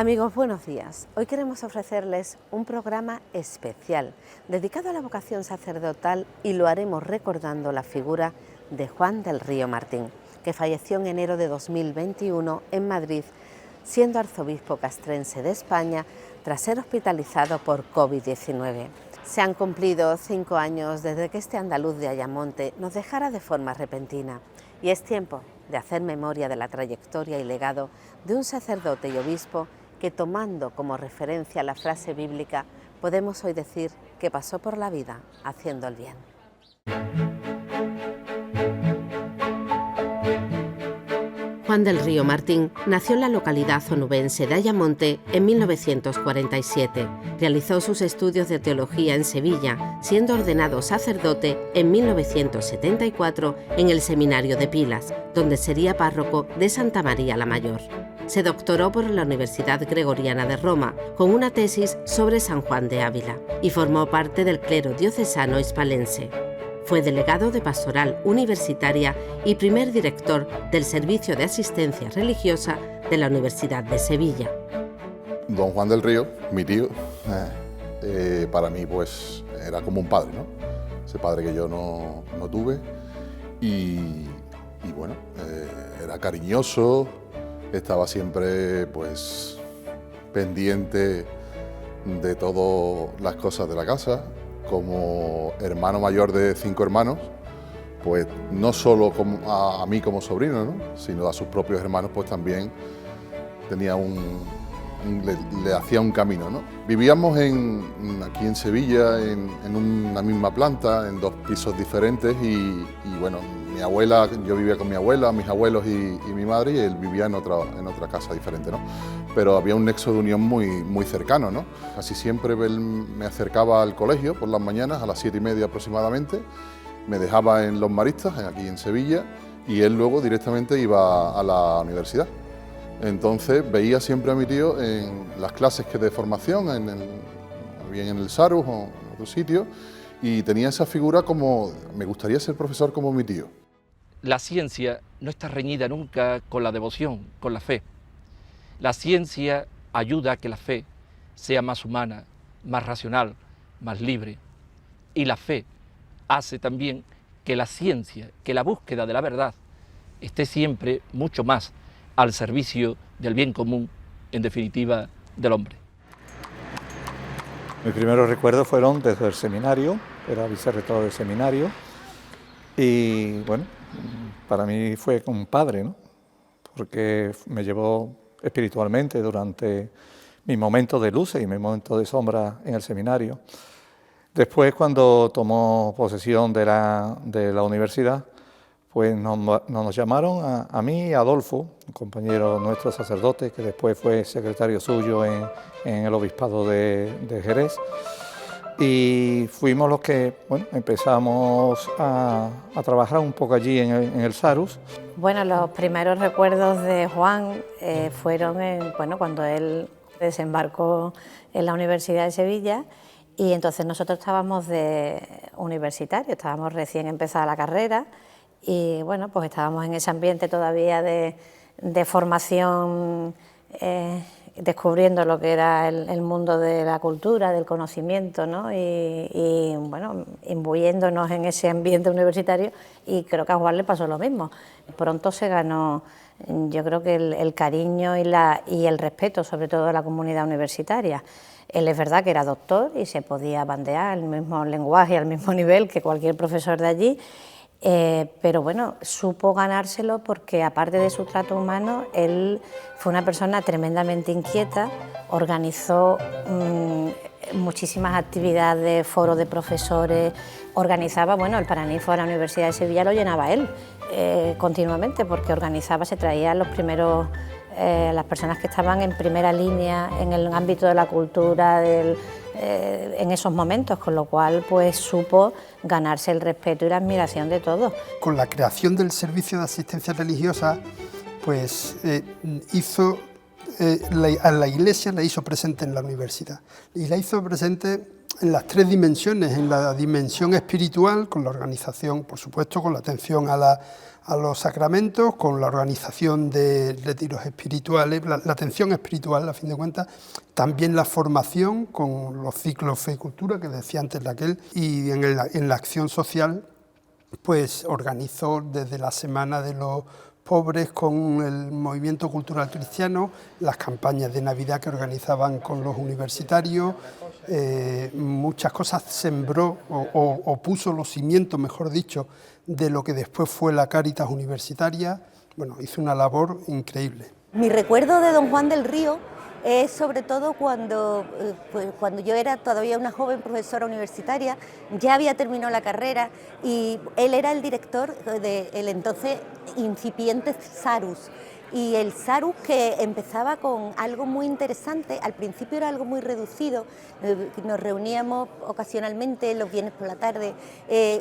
Amigos, buenos días. Hoy queremos ofrecerles un programa especial dedicado a la vocación sacerdotal y lo haremos recordando la figura de Juan del Río Martín, que falleció en enero de 2021 en Madrid, siendo arzobispo castrense de España tras ser hospitalizado por COVID-19. Se han cumplido 5 años desde que este andaluz de Ayamonte nos dejara de forma repentina y es tiempo de hacer memoria de la trayectoria y legado de un sacerdote y obispo que, tomando como referencia la frase bíblica, podemos hoy decir que pasó por la vida haciendo el bien. Juan del Río Martín nació en la localidad onubense de Ayamonte en 1947. Realizó sus estudios de teología en Sevilla, siendo ordenado sacerdote en 1974 en el Seminario de Pilas, donde sería párroco de Santa María la Mayor. Se doctoró por la Universidad Gregoriana de Roma con una tesis sobre San Juan de Ávila y formó parte del clero diocesano hispalense. Fue delegado de Pastoral Universitaria y primer director del Servicio de Asistencia Religiosa de la Universidad de Sevilla. Don Juan del Río, mi tío, para mí pues era como un padre, ¿no? Ese padre que yo no tuve y bueno, era cariñoso, estaba siempre pues pendiente de todas las cosas de la casa. Como hermano mayor de 5 hermanos, pues no solo a mí como sobrino, ¿no?, sino a sus propios hermanos, pues también tenía le hacía un camino, ¿no? Vivíamos aquí en Sevilla, en una misma planta, en 2 pisos diferentes y bueno, mi abuela, yo vivía con mi abuela, mis abuelos y mi madre, y él vivía en otra casa diferente, ¿no? Pero había un nexo de unión muy cercano, ¿no? Casi siempre él me acercaba al colegio por las mañanas a las 7:30 aproximadamente, me dejaba en Los Maristas, aquí en Sevilla, y él luego directamente iba a la universidad. Entonces veía siempre a mi tío en las clases de formación, bien en el Sarus o en otro sitio, y tenía esa figura como, me gustaría ser profesor como mi tío. La ciencia no está reñida nunca con la devoción, con la fe. La ciencia ayuda a que la fe sea más humana, más racional, más libre. Y la fe hace también que la ciencia, que la búsqueda de la verdad esté siempre mucho más al servicio del bien común, en definitiva, del hombre. Mis primeros recuerdos fueron desde el seminario, era vicerrector del seminario, y bueno, para mí fue como un padre, ¿no?, porque me llevó espiritualmente durante mis momentos de luz y mis momentos de sombra en el seminario. Después, cuando tomó posesión de la universidad, pues nos llamaron a mí y a Adolfo, un compañero nuestro sacerdote, que después fue secretario suyo en el obispado de Jerez, y fuimos los que empezamos a trabajar un poco allí en el Sarus. Bueno, los primeros recuerdos de Juan fueron cuando él desembarcó en la Universidad de Sevilla, y entonces nosotros estábamos de universitarios, estábamos recién empezada la carrera, y bueno, pues estábamos en ese ambiente todavía de formación, descubriendo lo que era el mundo de la cultura, del conocimiento, ¿no? Y bueno, imbuyéndonos en ese ambiente universitario, y creo que a Juan le pasó lo mismo. Pronto se ganó, yo creo que el cariño y el respeto, sobre todo de la comunidad universitaria. Él es verdad que era doctor y se podía bandear el mismo lenguaje, al mismo nivel que cualquier profesor de allí, pero bueno, supo ganárselo porque, aparte de su trato humano, él fue una persona tremendamente inquieta, organizó muchísimas actividades, foros de profesores, organizaba, el Paraninfo de la Universidad de Sevilla lo llenaba él continuamente, porque organizaba, se traían los primeros, las personas que estaban en primera línea en el ámbito de la cultura, en esos momentos, con lo cual pues supo ganarse el respeto y la admiración de todos. Con la creación del Servicio de Asistencia Religiosa, pues a la Iglesia la hizo presente en la universidad, y la hizo presente en las tres dimensiones, en la dimensión espiritual, con la organización, por supuesto, con la atención a los sacramentos, con la organización de retiros espirituales, la atención espiritual, a fin de cuentas, también la formación con los ciclos Fe y Cultura, que decía antes Raquel, y en la acción social, pues organizó desde la Semana de los Pobres con el movimiento cultural cristiano, las campañas de Navidad que organizaban con los universitarios, muchas cosas sembró o puso los cimientos, mejor dicho, de lo que después fue la Cáritas universitaria. Bueno, hizo una labor increíble. Mi recuerdo de don Juan del Río es sobre todo cuando yo era todavía una joven profesora universitaria, ya había terminado la carrera y él era el director del entonces incipiente Sarus. Y el Sarus, que empezaba con algo muy interesante, al principio era algo muy reducido, nos reuníamos ocasionalmente los viernes por la tarde,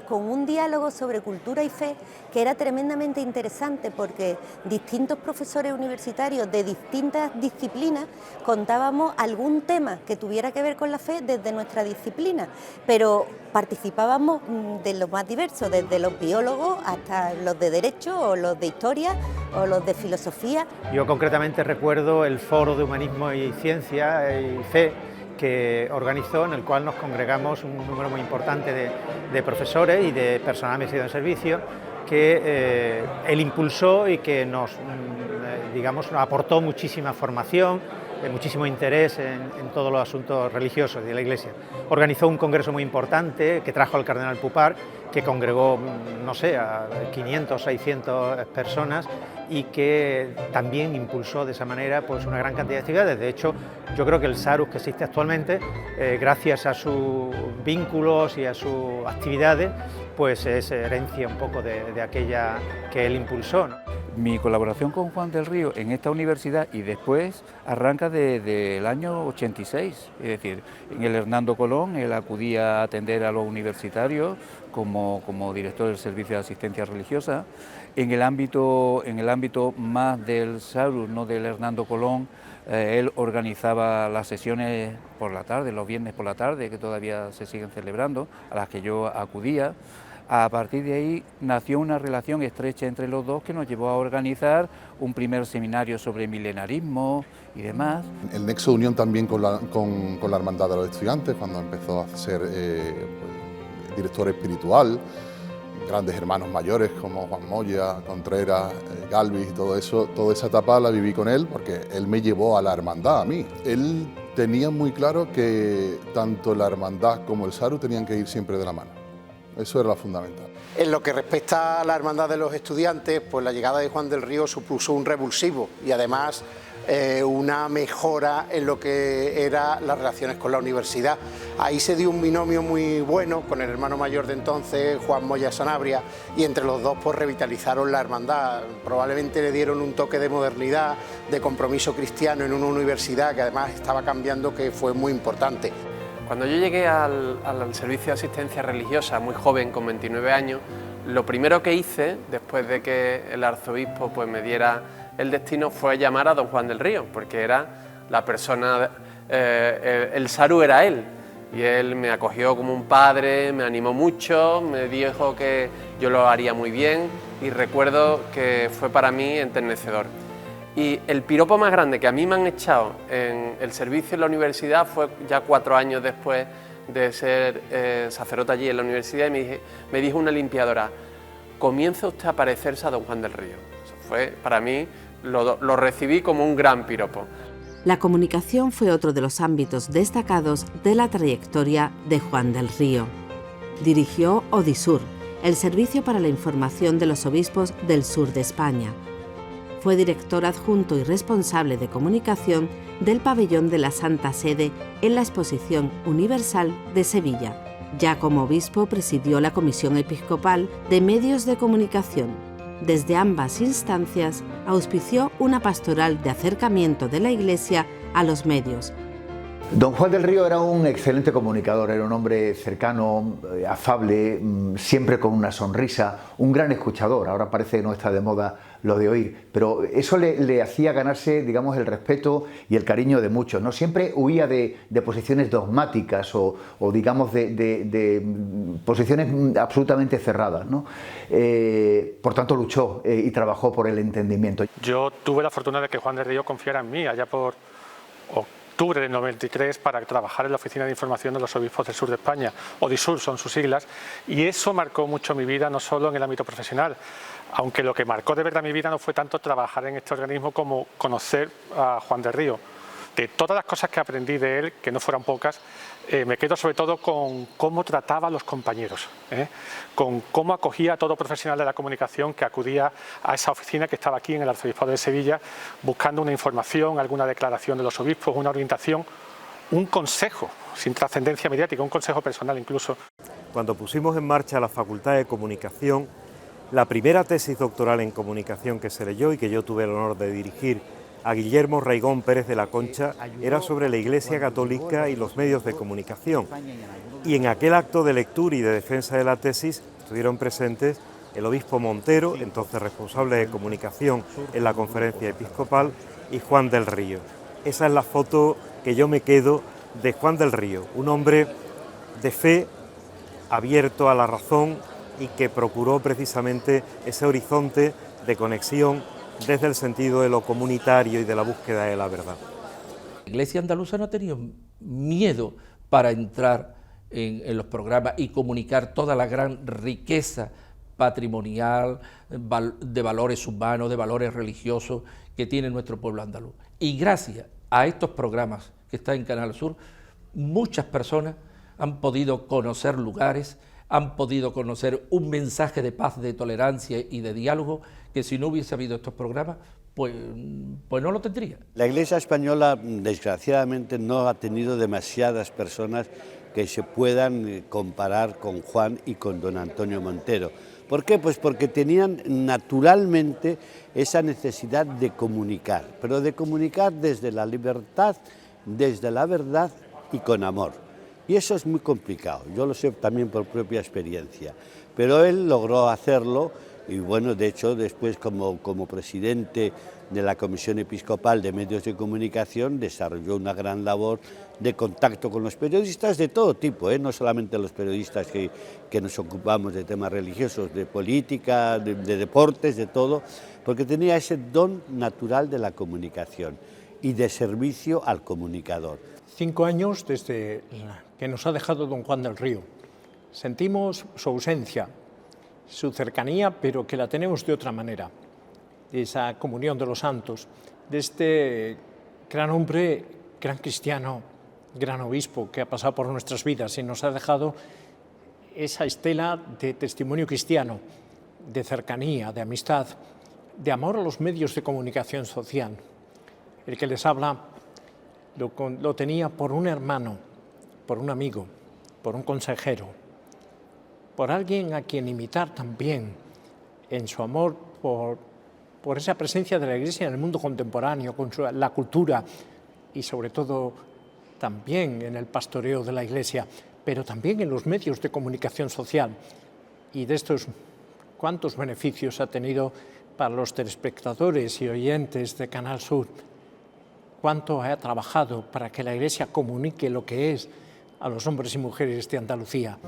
con un diálogo sobre cultura y fe que era tremendamente interesante porque distintos profesores universitarios de distintas disciplinas contábamos algún tema que tuviera que ver con la fe desde nuestra disciplina, pero participábamos de los más diversos, desde los biólogos hasta los de Derecho o los de Historia o los de Filosofía. Yo concretamente recuerdo el Foro de Humanismo y Ciencia y Fe que organizó, en el cual nos congregamos un número muy importante de profesores y de personal administrativo en servicio, que él impulsó y que nos aportó muchísima formación, muchísimo interés en todos los asuntos religiosos de la Iglesia. Organizó un congreso muy importante que trajo al cardenal Pupar, que congregó, no sé, a 500, 600 personas y que también impulsó de esa manera pues una gran cantidad de actividades. De hecho, yo creo que el Sarus que existe actualmente, gracias a sus vínculos y a sus actividades, pues es herencia un poco de aquella que él impulsó, ¿no? Mi colaboración con Juan del Río en esta universidad y después arranca desde el año 86, es decir, en el Hernando Colón él acudía a atender a los universitarios como director del Servicio de Asistencia Religiosa. En el ámbito más del Sarus, no del Hernando Colón, él organizaba las sesiones por la tarde, los viernes por la tarde, que todavía se siguen celebrando, a las que yo acudía. A partir de ahí nació una relación estrecha entre los dos que nos llevó a organizar un primer seminario sobre milenarismo y demás. El nexo de unión también con la Hermandad de los Estudiantes, cuando empezó a ser director espiritual, grandes hermanos mayores como Juan Moya, Contreras, Galvis y todo eso, toda esa etapa la viví con él porque él me llevó a la hermandad, a mí. Él tenía muy claro que tanto la hermandad como el Sarus tenían que ir siempre de la mano. Eso era lo fundamental. En lo que respecta a la Hermandad de los Estudiantes, pues la llegada de Juan del Río supuso un revulsivo y además una mejora en lo que eran las relaciones con la universidad. Ahí se dio un binomio muy bueno con el hermano mayor de entonces, Juan Moya Sanabria, y entre los dos pues revitalizaron la hermandad. Probablemente le dieron un toque de modernidad, de compromiso cristiano en una universidad que además estaba cambiando, que fue muy importante. Cuando yo llegué al servicio de asistencia religiosa, muy joven, con 29 años, lo primero que hice, después de que el arzobispo pues, me diera el destino, fue llamar a don Juan del Río, porque era la persona, el Sarus era él, y él me acogió como un padre, me animó mucho, me dijo que yo lo haría muy bien, y recuerdo que fue para mí enternecedor. Y el piropo más grande que a mí me han echado en el servicio en la universidad fue ya 4 años después de ser sacerdote allí en la universidad, y me dijo una limpiadora: comienza usted a parecerse a don Juan del Río. Eso fue, para mí, lo recibí como un gran piropo. La comunicación fue otro de los ámbitos destacados de la trayectoria de Juan del Río. Dirigió Odisur, el servicio para la información de los obispos del sur de España. Fue director adjunto y responsable de comunicación del pabellón de la Santa Sede en la Exposición Universal de Sevilla. Ya como obispo presidió la Comisión Episcopal de Medios de Comunicación. Desde ambas instancias auspició una pastoral de acercamiento de la Iglesia a los medios. Don Juan del Río era un excelente comunicador, era un hombre cercano, afable, siempre con una sonrisa, un gran escuchador. Ahora parece que no está de moda lo de oír, pero eso le hacía ganarse, digamos, el respeto y el cariño de muchos, ¿no? Siempre huía de posiciones dogmáticas o digamos, de posiciones absolutamente cerradas, ¿no? Por tanto, luchó y trabajó por el entendimiento. Yo tuve la fortuna de que Juan del Río confiara en mí allá por octubre del 93 para trabajar en la Oficina de Información de los Obispos del Sur de España, ODISUR son sus siglas, y eso marcó mucho mi vida, no solo en el ámbito profesional, aunque lo que marcó de verdad mi vida no fue tanto trabajar en este organismo como conocer a Juan del Río. De todas las cosas que aprendí de él, que no fueran pocas, me quedo sobre todo con cómo trataba a los compañeros, con cómo acogía a todo profesional de la comunicación que acudía a esa oficina que estaba aquí en el Arzobispado de Sevilla, buscando una información, alguna declaración de los obispos, una orientación, un consejo, sin trascendencia mediática, un consejo personal incluso. Cuando pusimos en marcha la Facultad de Comunicación, la primera tesis doctoral en comunicación que se leyó y que yo tuve el honor de dirigir a Guillermo Raigón Pérez de la Concha era sobre la Iglesia Católica y los medios de comunicación. Y en aquel acto de lectura y de defensa de la tesis estuvieron presentes el obispo Montero, entonces responsable de comunicación en la Conferencia Episcopal, y Juan del Río. Esa es la foto que yo me quedo de Juan del Río, un hombre de fe, abierto a la razón y que procuró precisamente ese horizonte de conexión desde el sentido de lo comunitario y de la búsqueda de la verdad. La Iglesia andaluza no ha tenido miedo para entrar en los programas y comunicar toda la gran riqueza patrimonial, de valores humanos, de valores religiosos que tiene nuestro pueblo andaluz. Y gracias a estos programas que están en Canal Sur, muchas personas han podido conocer lugares, han podido conocer un mensaje de paz, de tolerancia y de diálogo que si no hubiese habido estos programas, pues no lo tendría. La Iglesia española, desgraciadamente, no ha tenido demasiadas personas que se puedan comparar con Juan y con don Antonio Montero. ¿Por qué? Pues porque tenían naturalmente esa necesidad de comunicar, pero de comunicar desde la libertad, desde la verdad y con amor. Y eso es muy complicado, yo lo sé también por propia experiencia, pero él logró hacerlo y bueno, de hecho después como presidente de la Comisión Episcopal de Medios de Comunicación desarrolló una gran labor de contacto con los periodistas de todo tipo, no solamente los periodistas que nos ocupamos de temas religiosos, de política, de deportes, de todo, porque tenía ese don natural de la comunicación y de servicio al comunicador. 5 años desde que nos ha dejado don Juan del Río. Sentimos su ausencia, su cercanía, pero que la tenemos de otra manera, de esa comunión de los santos, de este gran hombre, gran cristiano, gran obispo que ha pasado por nuestras vidas y nos ha dejado esa estela de testimonio cristiano, de cercanía, de amistad, de amor a los medios de comunicación social. El que les habla lo tenía por un hermano, por un amigo, por un consejero, por alguien a quien imitar también en su amor por esa presencia de la Iglesia en el mundo contemporáneo, con la cultura y sobre todo también en el pastoreo de la Iglesia, pero también en los medios de comunicación social. Y de estos, ¿cuántos beneficios ha tenido para los telespectadores y oyentes de Canal Sur? ¿Cuánto ha trabajado para que la Iglesia comunique lo que es a los hombres y mujeres de Andalucía?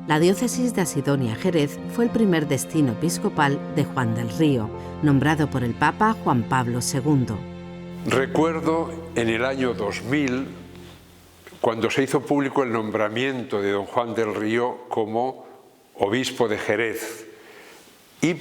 La diócesis de Asidonia Jerez fue el primer destino episcopal de Juan del Río, nombrado por el Papa Juan Pablo II. Recuerdo en el año 2000, cuando se hizo público el nombramiento de don Juan del Río como obispo de Jerez y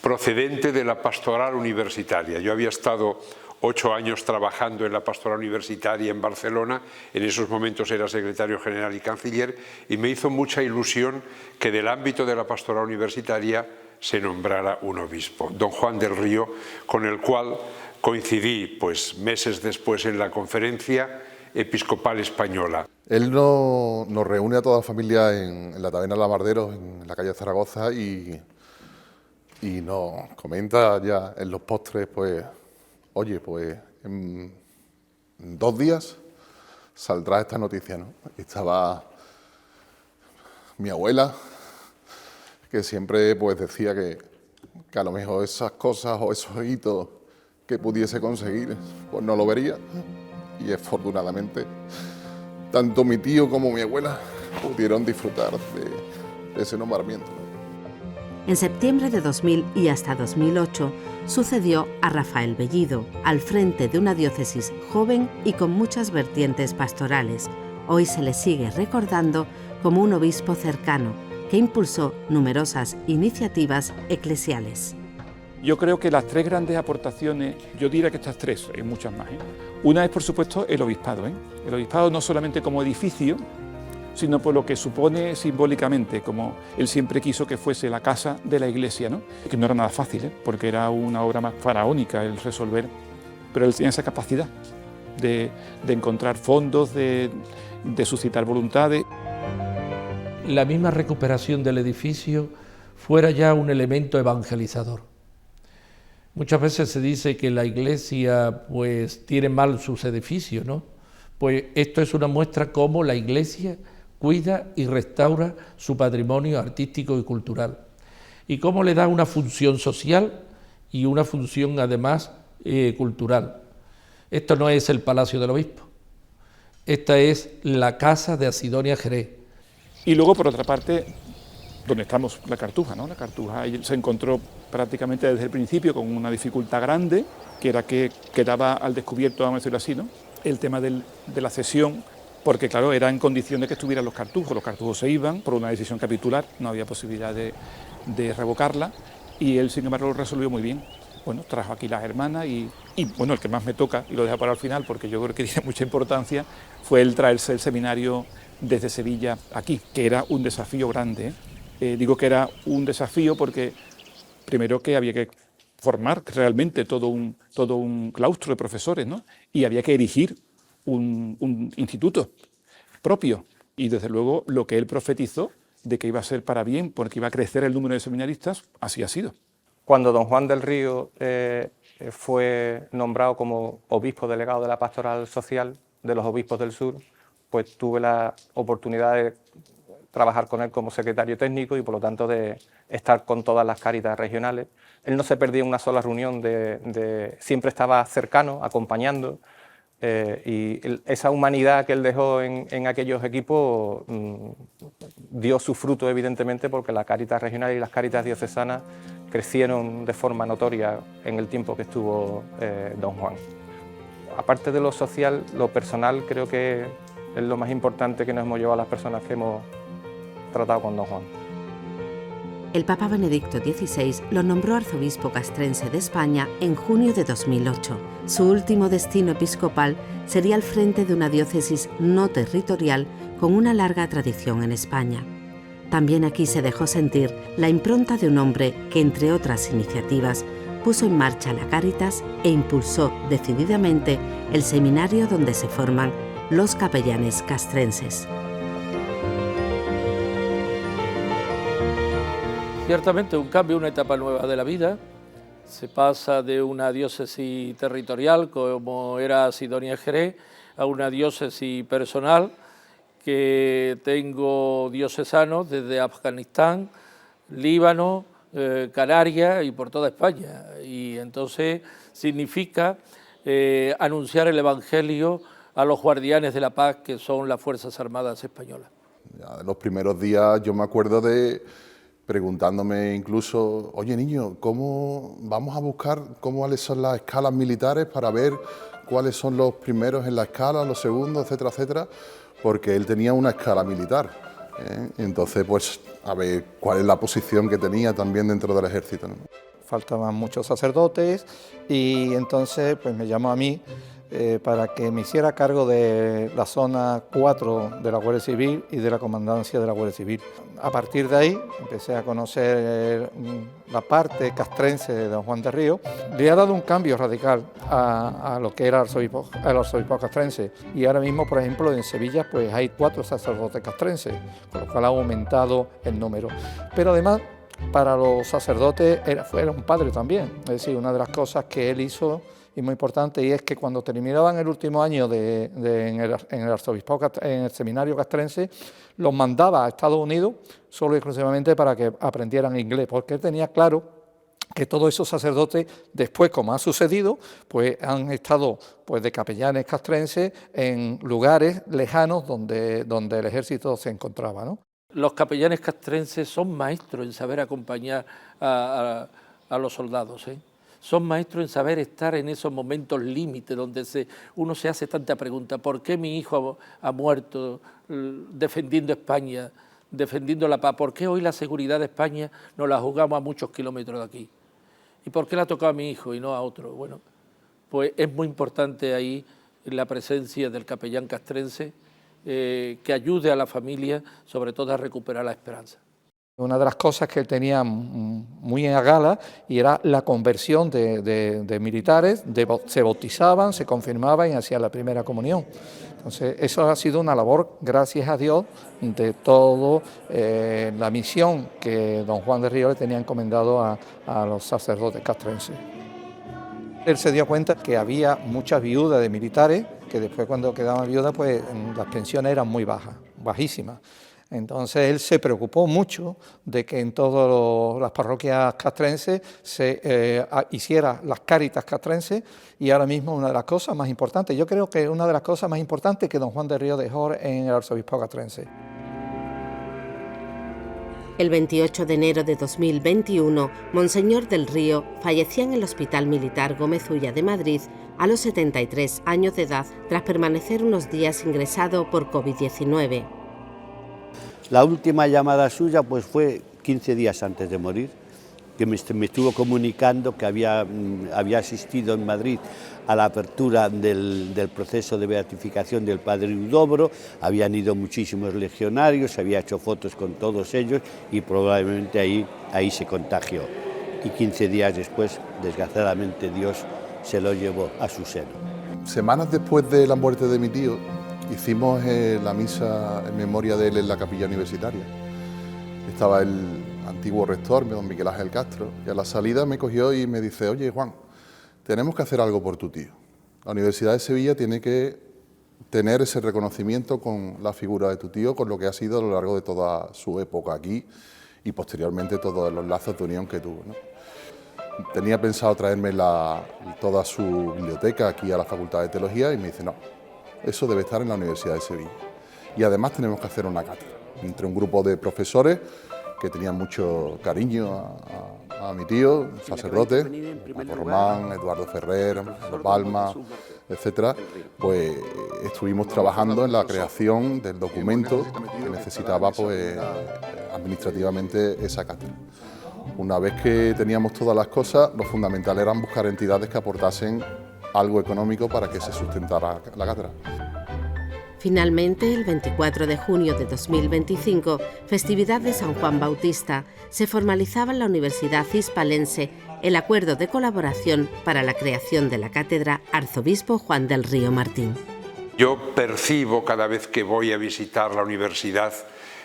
procedente de la pastoral universitaria. Yo había estado 8 años trabajando en la pastoral universitaria en Barcelona, en esos momentos era secretario general y canciller, y me hizo mucha ilusión que del ámbito de la pastoral universitaria se nombrara un obispo, don Juan del Río, con el cual coincidí pues, meses después en la Conferencia Episcopal Española. Él nos reúne a toda la familia en la taberna Lamarderos, en la calle Zaragoza, y nos comenta ya en los postres, pues, oye, pues en 2 días saldrá esta noticia, ¿no? Estaba mi abuela, que siempre pues decía que a lo mejor esas cosas o esos hitos que pudiese conseguir, pues no lo vería. Y afortunadamente, tanto mi tío como mi abuela pudieron disfrutar de ese nombramiento. En septiembre de 2000 y hasta 2008 sucedió a Rafael Bellido, al frente de una diócesis joven y con muchas vertientes pastorales. Hoy se le sigue recordando como un obispo cercano que impulsó numerosas iniciativas eclesiales. Yo creo que las tres grandes aportaciones, yo diría que estas tres, hay muchas más, Una es, por supuesto, el obispado. El obispado no solamente como edificio, sino por lo que supone simbólicamente, como él siempre quiso que fuese la casa de la Iglesia, ¿no? Que no era nada fácil, porque era una obra más faraónica el resolver, pero él tenía esa capacidad de encontrar fondos, de suscitar voluntades. La misma recuperación del edificio fuera ya un elemento evangelizador. Muchas veces se dice que la Iglesia pues tiene mal sus edificios, ¿no? Pues esto es una muestra cómo la Iglesia cuida y restaura su patrimonio artístico y cultural, y cómo le da una función social y una función además cultural. Esto no es el Palacio del Obispo, esta es la casa de Asidonia Jerez. Y luego, por otra parte, donde estamos, la Cartuja, ¿no? La Cartuja se encontró prácticamente desde el principio con una dificultad grande, que era que quedaba al descubierto, vamos a decirlo así, ¿no? El tema de la cesión, porque claro, era en condición de que estuvieran los cartujos se iban por una decisión capitular, no había posibilidad de revocarla, y él sin embargo lo resolvió muy bien. Bueno, trajo aquí las hermanas y bueno, el que más me toca, y lo dejo para el final porque yo creo que tiene mucha importancia, fue el traerse el seminario desde Sevilla aquí, que era un desafío grande. Digo que era un desafío porque primero que había que formar realmente todo un claustro de profesores, ¿no? Y había que erigir un instituto propio, y desde luego lo que él profetizó de que iba a ser para bien, porque iba a crecer el número de seminaristas, así ha sido. Cuando don Juan del Río fue nombrado como obispo delegado de la Pastoral Social de los Obispos del Sur, pues tuve la oportunidad de trabajar con él como secretario técnico y por lo tanto de estar con todas las cáritas regionales. Él no se perdía una sola reunión, siempre estaba cercano, acompañando, y esa humanidad que él dejó en aquellos equipos dio su fruto evidentemente, porque la cáritas regional y las cáritas diocesanas crecieron de forma notoria en el tiempo que estuvo don Juan. Aparte de lo social, lo personal creo que es lo más importante que nos hemos llevado a las personas que hemos tratado con don Juan. El Papa Benedicto XVI lo nombró arzobispo castrense de España en junio de 2008. Su último destino episcopal sería al frente de una diócesis no territorial con una larga tradición en España. También aquí se dejó sentir la impronta de un hombre que, entre otras iniciativas, puso en marcha la Cáritas e impulsó decididamente el seminario donde se forman los capellanes castrenses. Ciertamente un cambio, una etapa nueva de la vida. Se pasa de una diócesis territorial, como era Sidonia Jerez, a una diócesis personal, que tengo diocesanos desde Afganistán, Líbano, Canarias y por toda España. Y entonces significa anunciar el Evangelio a los guardianes de la paz, que son las Fuerzas Armadas Españolas. Ya en los primeros días yo me acuerdo de preguntándome incluso, oye niño, ¿cómo vamos a buscar cuáles son las escalas militares para ver cuáles son los primeros en la escala, los segundos, etcétera, etcétera? Porque él tenía una escala militar, entonces pues a ver cuál es la posición que tenía también dentro del ejército, ¿no? Faltaban muchos sacerdotes y entonces pues me llamó a mí para que me hiciera cargo de la zona 4 de la Guardia Civil y de la comandancia de la Guardia Civil. A partir de ahí empecé a conocer la parte castrense de don Juan del Río. Le ha dado un cambio radical a lo que era el arzobispo castrense, y ahora mismo, por ejemplo, en Sevilla pues hay 4 sacerdotes castrenses, con lo cual ha aumentado el número. Pero además, para los sacerdotes era un padre también, es decir, una de las cosas que él hizo y muy importante, y es que cuando terminaban el último año en el arzobispado, en el seminario castrense, los mandaba a Estados Unidos solo y exclusivamente para que aprendieran inglés, porque él tenía claro que todos esos sacerdotes, después, como ha sucedido, pues han estado pues de capellanes castrenses en lugares lejanos donde el ejército se encontraba, ¿no? Los capellanes castrenses son maestros en saber acompañar a los soldados, ¿eh? Son maestros en saber estar en esos momentos límites donde uno se hace tanta pregunta: ¿por qué mi hijo ha muerto defendiendo España, defendiendo la paz? ¿Por qué hoy la seguridad de España nos la jugamos a muchos kilómetros de aquí? ¿Y por qué le ha tocado a mi hijo y no a otro? Bueno, pues es muy importante ahí la presencia del capellán castrense, que ayude a la familia, sobre todo a recuperar la esperanza. Una de las cosas que él tenía muy a gala y era la conversión de militares, se bautizaban, se confirmaban y hacían la primera comunión. Entonces, eso ha sido una labor, gracias a Dios, de toda la misión que don Juan del Río le tenía encomendado a los sacerdotes castrenses. Él se dio cuenta que había muchas viudas de militares, que después cuando quedaban viudas, pues las pensiones eran muy bajas, bajísimas. Entonces él se preocupó mucho de que en todas las parroquias castrenses se hiciera las cáritas castrenses, y ahora mismo una de las cosas más importantes, yo creo que una de las cosas más importantes que don Juan del Río dejó en el arzobispado castrense. El 28 de enero de 2021, Monseñor del Río fallecía en el Hospital Militar Gómez Ulla de Madrid a los 73 años de edad, tras permanecer unos días ingresado por COVID-19. La última llamada suya pues fue 15 días antes de morir, que me estuvo comunicando que había asistido en Madrid a la apertura del proceso de beatificación del padre Udobro, habían ido muchísimos legionarios, había hecho fotos con todos ellos y probablemente ahí se contagió. Y 15 días después, desgraciadamente, Dios se lo llevó a su seno. Semanas después de la muerte de mi tío, hicimos la misa en memoria de él en la capilla universitaria. Estaba el antiguo rector, don Miguel Ángel Castro, y a la salida me cogió y me dice: oye, Juan, tenemos que hacer algo por tu tío. La Universidad de Sevilla tiene que tener ese reconocimiento con la figura de tu tío, con lo que ha sido a lo largo de toda su época aquí y posteriormente todos los lazos de unión que tuvo, ¿no? Tenía pensado traerme toda su biblioteca aquí a la Facultad de Teología y me dice: no, eso debe estar en la Universidad de Sevilla. Y además tenemos que hacer una cátedra entre un grupo de profesores que tenían mucho cariño a mi tío, sacerdotes, Paco Román, Eduardo Ferrer, Palma, etcétera. Pues estuvimos trabajando en la creación del documento que necesitaba pues administrativamente esa cátedra. Una vez que teníamos todas las cosas, lo fundamental era buscar entidades que aportasen algo económico para que se sustentara la cátedra. Finalmente, el 24 de junio de 2025, festividad de San Juan Bautista, se formalizaba en la Universidad Hispalense el acuerdo de colaboración para la creación de la cátedra Arzobispo Juan del Río Martín. Yo percibo cada vez que voy a visitar la universidad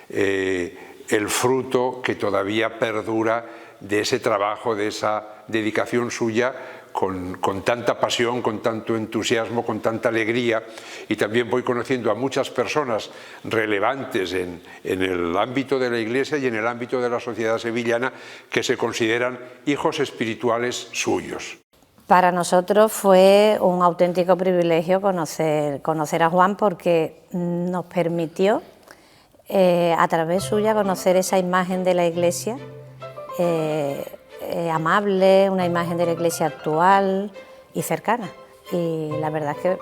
el fruto que todavía perdura de ese trabajo, de esa dedicación suya, con tanta pasión, con tanto entusiasmo, con tanta alegría, y también voy conociendo a muchas personas relevantes en el ámbito de la Iglesia y en el ámbito de la sociedad sevillana que se consideran hijos espirituales suyos. Para nosotros fue un auténtico privilegio conocer a Juan, porque nos permitió a través suya conocer esa imagen de la Iglesia amable, una imagen de la Iglesia actual y cercana. Y la verdad es que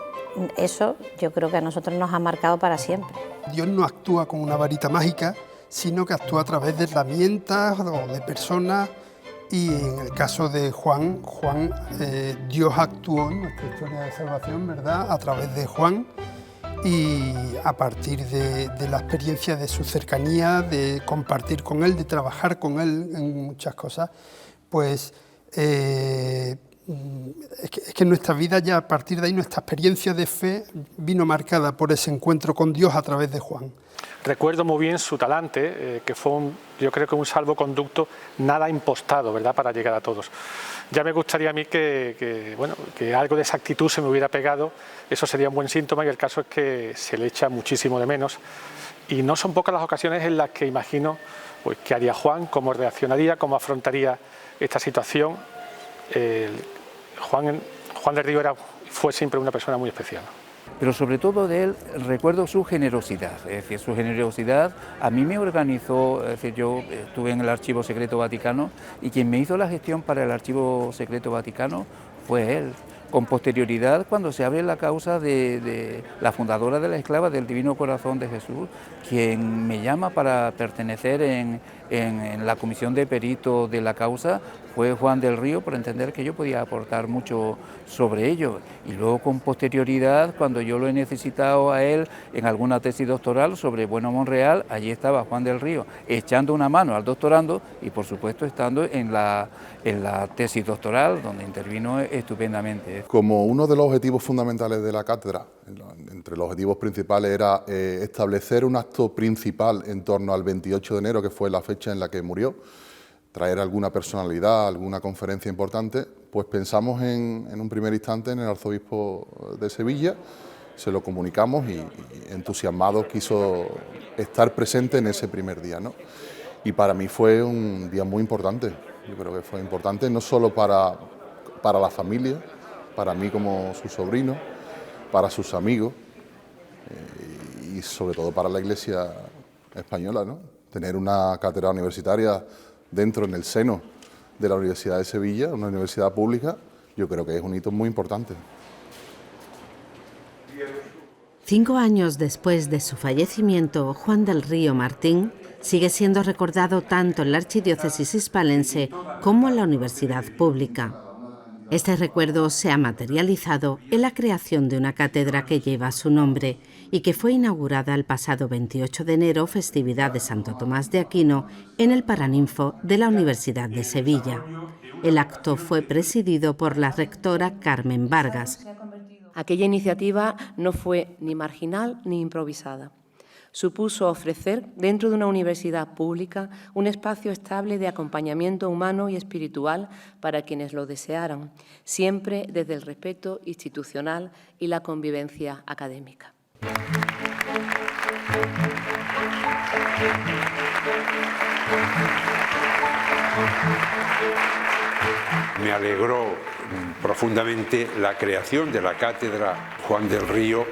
eso yo creo que a nosotros nos ha marcado para siempre. Dios no actúa con una varita mágica, sino que actúa a través de herramientas o de personas, y en el caso de Juan, Dios actuó en nuestra historia de salvación, ¿verdad?, a través de Juan, y a partir de la experiencia de su cercanía, de compartir con él, de trabajar con él en muchas cosas, pues es que nuestra vida ya a partir de ahí, nuestra experiencia de fe vino marcada por ese encuentro con Dios a través de Juan. Recuerdo muy bien su talante, que fue yo creo que un salvoconducto nada impostado, ¿verdad?, para llegar a todos. Ya me gustaría a mí que algo de esa actitud se me hubiera pegado, eso sería un buen síntoma, y el caso es que se le echa muchísimo de menos. Y no son pocas las ocasiones en las que imagino pues, qué haría Juan, cómo reaccionaría, cómo afrontaría esta situación. Juan del Río fue siempre una persona muy especial. Pero sobre todo de él recuerdo su generosidad, es decir, su generosidad a mí me organizó, es decir, yo estuve en el Archivo Secreto Vaticano y quien me hizo la gestión para el Archivo Secreto Vaticano fue él. Con posterioridad, cuando se abre la causa de la fundadora de la esclava del Divino Corazón de Jesús, quien me llama para pertenecer en la comisión de peritos de la causa, fue Juan del Río, por entender que yo podía aportar mucho sobre ello. Y luego con posterioridad, cuando yo lo he necesitado a él en alguna tesis doctoral sobre Bueno Monreal, allí estaba Juan del Río echando una mano al doctorando y por supuesto estando en la tesis doctoral, donde intervino estupendamente. Como uno de los objetivos fundamentales de la cátedra, entre los objetivos principales era establecer un acto principal en torno al 28 de enero, que fue la fecha en la que murió, traer alguna personalidad, alguna conferencia importante, pues pensamos en un primer instante en el arzobispo de Sevilla, se lo comunicamos y entusiasmado quiso estar presente en ese primer día, ¿no? Y para mí fue un día muy importante, yo creo que fue importante no solo para la familia, para mí como su sobrino, para sus amigos y sobre todo para la Iglesia española, ¿no? Tener una cátedra universitaria dentro, en el seno de la Universidad de Sevilla, una universidad pública, yo creo que es un hito muy importante. 5 años después de su fallecimiento, Juan del Río Martín sigue siendo recordado tanto en la archidiócesis hispalense como en la universidad pública. Este recuerdo se ha materializado en la creación de una cátedra que lleva su nombre y que fue inaugurada el pasado 28 de enero, festividad de Santo Tomás de Aquino, en el Paraninfo de la Universidad de Sevilla. El acto fue presidido por la rectora Carmen Vargas. Aquella iniciativa no fue ni marginal ni improvisada. Supuso ofrecer, dentro de una universidad pública, un espacio estable de acompañamiento humano y espiritual para quienes lo desearan, siempre desde el respeto institucional y la convivencia académica. Me alegró profundamente la creación de la Cátedra Juan del Río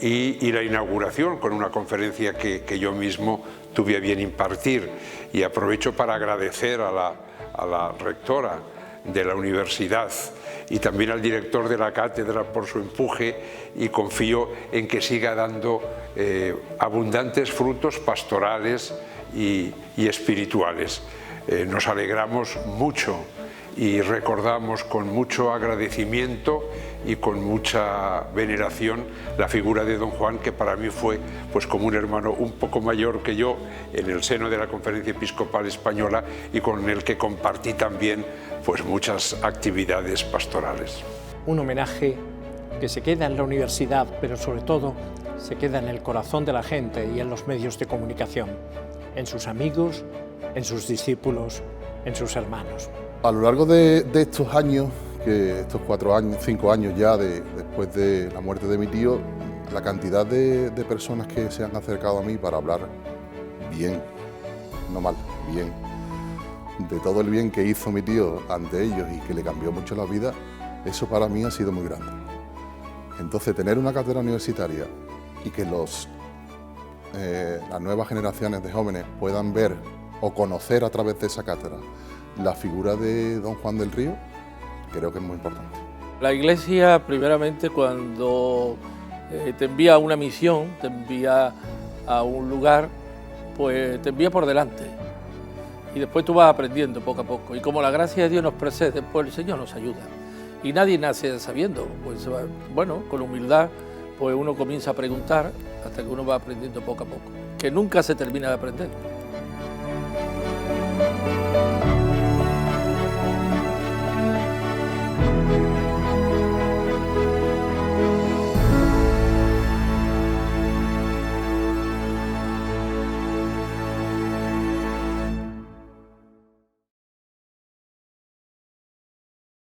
y la inauguración con una conferencia que yo mismo tuve a bien impartir. Y aprovecho para agradecer a la rectora de la universidad y también al director de la cátedra por su empuje, y confío en que siga dando abundantes frutos pastorales y espirituales. Nos alegramos mucho y recordamos con mucho agradecimiento y con mucha veneración la figura de don Juan, que para mí fue pues como un hermano un poco mayor que yo en el seno de la Conferencia Episcopal Española, y con el que compartí también pues muchas actividades pastorales. Un homenaje que se queda en la universidad, pero sobre todo se queda en el corazón de la gente y en los medios de comunicación, en sus amigos, en sus discípulos, en sus hermanos. A lo largo de estos años, estos 4 años, 5 años ya después de la muerte de mi tío, la cantidad de personas que se han acercado a mí para hablar bien, no mal, bien, de todo el bien que hizo mi tío ante ellos y que le cambió mucho la vida, eso para mí ha sido muy grande. Entonces, tener una cátedra universitaria y que las nuevas generaciones de jóvenes puedan ver o conocer a través de esa cátedra la figura de don Juan del Río, creo que es muy importante. La Iglesia, primeramente, cuando te envía a una misión, te envía a un lugar, pues te envía por delante. Y después tú vas aprendiendo poco a poco. Y como la gracia de Dios nos precede, pues el Señor nos ayuda. Y nadie nace sabiendo. Pues bueno, con humildad, pues uno comienza a preguntar hasta que uno va aprendiendo poco a poco. Que nunca se termina de aprender.